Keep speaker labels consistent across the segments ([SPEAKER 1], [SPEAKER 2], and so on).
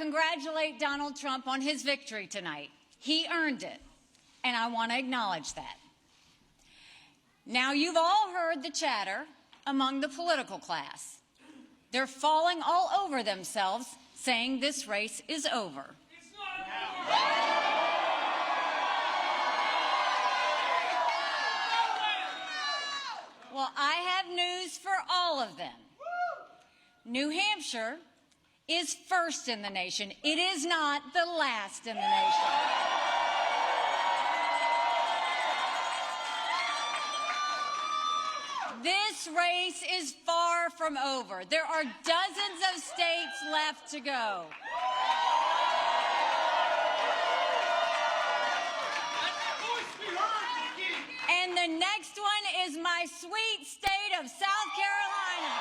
[SPEAKER 1] congratulate Donald Trump on his victory tonight. He earned it, and I want to acknowledge that. Now, you've all heard the chatter among the political class. They're falling all over themselves, saying this race is over.
[SPEAKER 2] It's not over.
[SPEAKER 1] Well, I have news for all of them. New Hampshire is first in the nation. It is not the last in the nation. This race is far from over. There are dozens of states left to go. And the next one is my sweet state of South Carolina.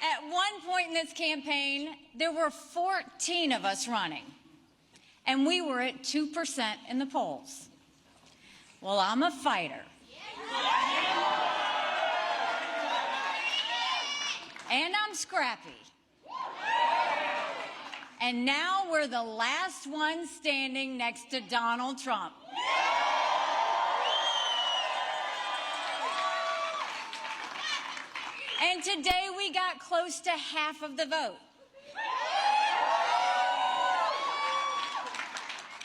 [SPEAKER 1] At one point in this campaign, there were 14 of us running, and we were at 2% in the polls. Well, I'm a fighter. And I'm scrappy. And now we're the last one standing next to Donald Trump. And today we got close to half of the vote.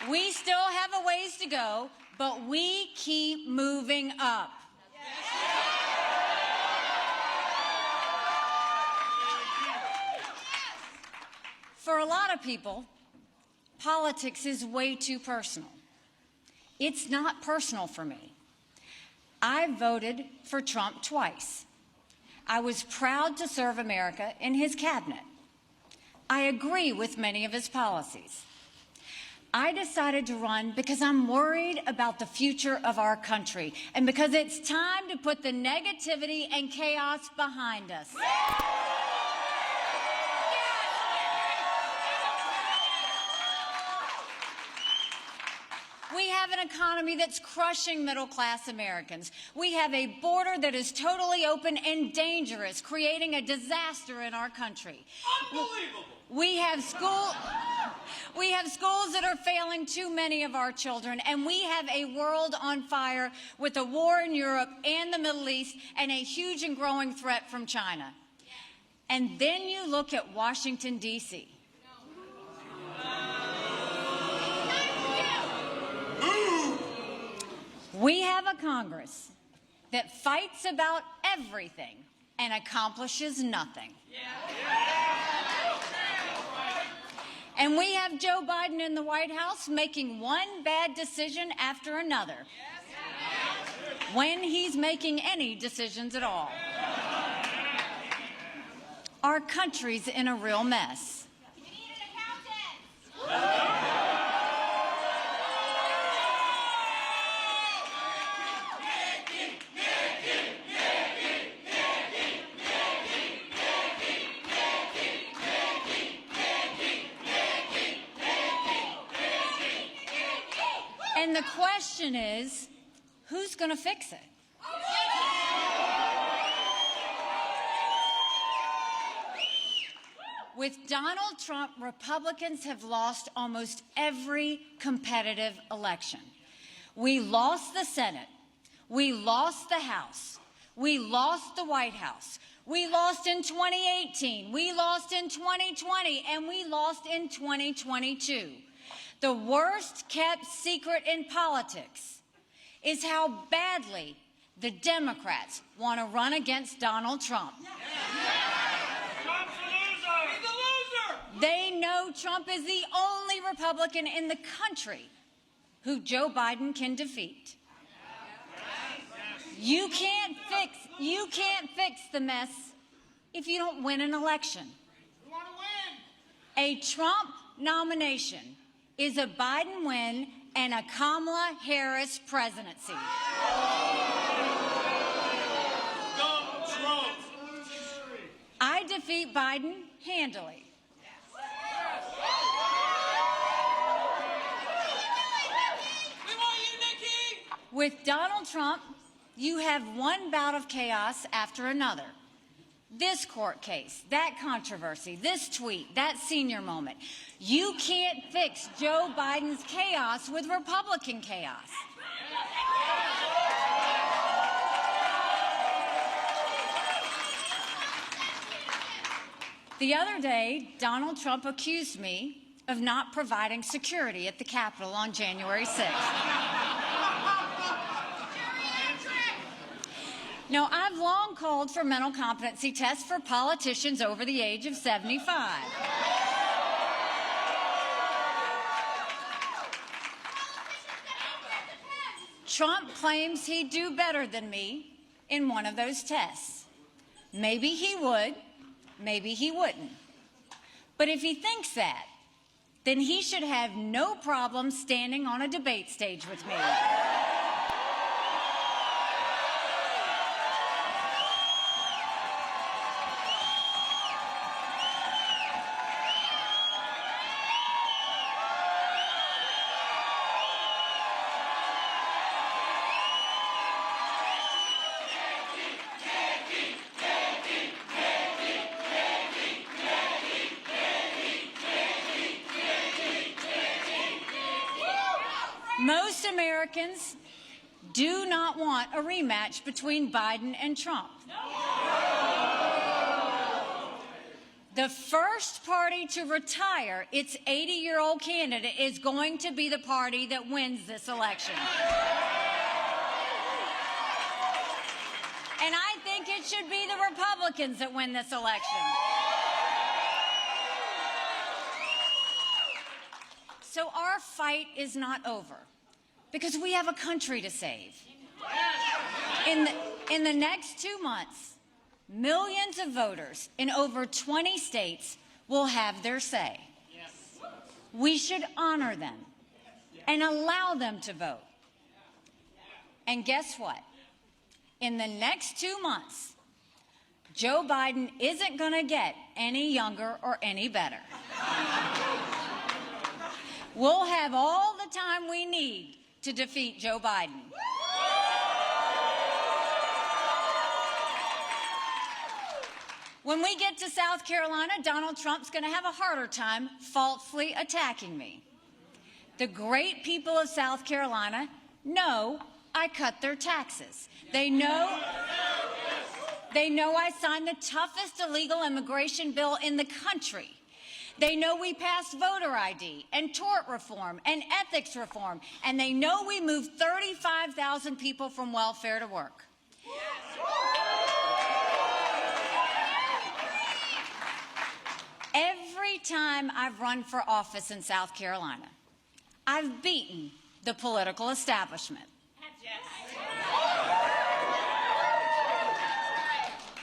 [SPEAKER 1] We still have a ways to go, but we keep moving up. For a lot of people, politics is way too personal. It's not personal for me. I voted for Trump twice. I was proud to serve America in his cabinet. I agree with many of his policies. I decided to run because I'm worried about the future of our country and because it's time to put the negativity and chaos behind us. We have an economy that's crushing middle-class Americans. We have a border that is totally open and dangerous, creating a disaster in our country.
[SPEAKER 2] Unbelievable!
[SPEAKER 1] We have schools that are failing too many of our children, and we have a world on fire with a war in Europe and the Middle East and a huge and growing threat from China. And then you look at Washington, D.C. We have a Congress that fights about everything and accomplishes nothing. And we have Joe Biden in the White House making one bad decision after another, when he's making any decisions at all. Our country's in a real mess.
[SPEAKER 3] We need an accountant.
[SPEAKER 1] And the question is, who's going to fix it? With Donald Trump, Republicans have lost almost every competitive election. We lost the Senate. We lost the House. We lost the White House. We lost in 2018. We lost in 2020. And we lost in 2022. The worst kept secret in politics is how badly the Democrats want to run against Donald Trump.
[SPEAKER 2] Trump's a loser! He's a loser!
[SPEAKER 1] They know Trump is the only Republican in the country who Joe Biden can defeat. You can't fix the mess if you don't win an election.
[SPEAKER 2] We want to win!
[SPEAKER 1] A Trump nomination is a Biden win and a Kamala Harris presidency.
[SPEAKER 2] Dumb Trump!
[SPEAKER 1] I defeat Biden handily.
[SPEAKER 2] We want you, Nikki!
[SPEAKER 1] With Donald Trump, you have one bout of chaos after another. this court case, that controversy, this tweet, that senior moment. You can't fix Joe Biden's chaos with Republican chaos. The other day, Donald Trump accused me of not providing security at the Capitol on January 6th. Now, I've long called for mental competency tests for politicians over the age of 75. Trump claims he'd do better than me in one of those tests. Maybe he would, maybe he wouldn't. But if he thinks that, then he should have no problem standing on a debate stage with me. Most Americans do not want a rematch between Biden and Trump. The first party to retire its 80-year-old candidate is going to be the party that wins this election. And I think it should be the Republicans that win this election. So our fight is not over, because we have a country to save. In the next 2 months, millions of voters in over 20 states will have their say. We should honor them and allow them to vote. And guess what? In the next 2 months, Joe Biden isn't going to get any younger or any better. We'll have all the time we need to defeat Joe Biden. When we get to South Carolina, Donald Trump's going to have a harder time falsely attacking me. The great people of South Carolina know I cut their taxes. They know I signed the toughest illegal immigration bill in the country. They know we passed voter ID and tort reform and ethics reform, and they know we moved 35,000 people from welfare to work. Every time I've run for office in South Carolina, I've beaten the political establishment.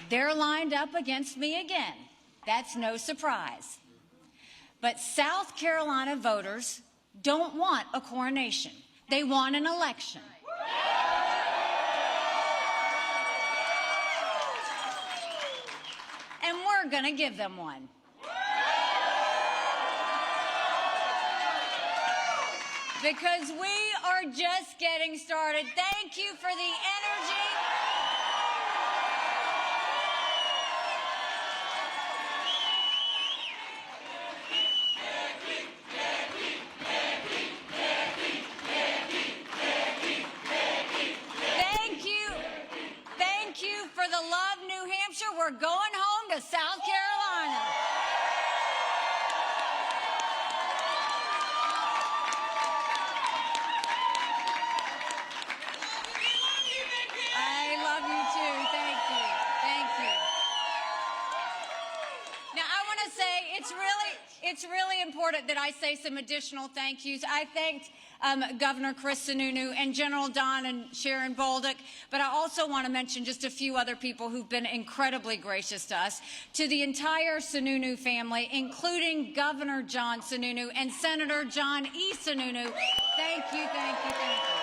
[SPEAKER 1] They're lined up against me again. That's no surprise. But South Carolina voters don't want a coronation. They want an election. And we're going to give them one. Because we are just getting started. Thank you for the energy. Thank you for the love, New Hampshire. We're going home to South Carolina. I love you too. Thank you. Thank you. Now, I want to say it's really important that I say some additional thank yous. I thanked Governor Chris Sununu and General Don and Sharon Bolduc, but I also want to mention just a few other people who've been incredibly gracious to us. To the entire Sununu family, including Governor John Sununu and Senator John E. Sununu, thank you, thank you, thank you.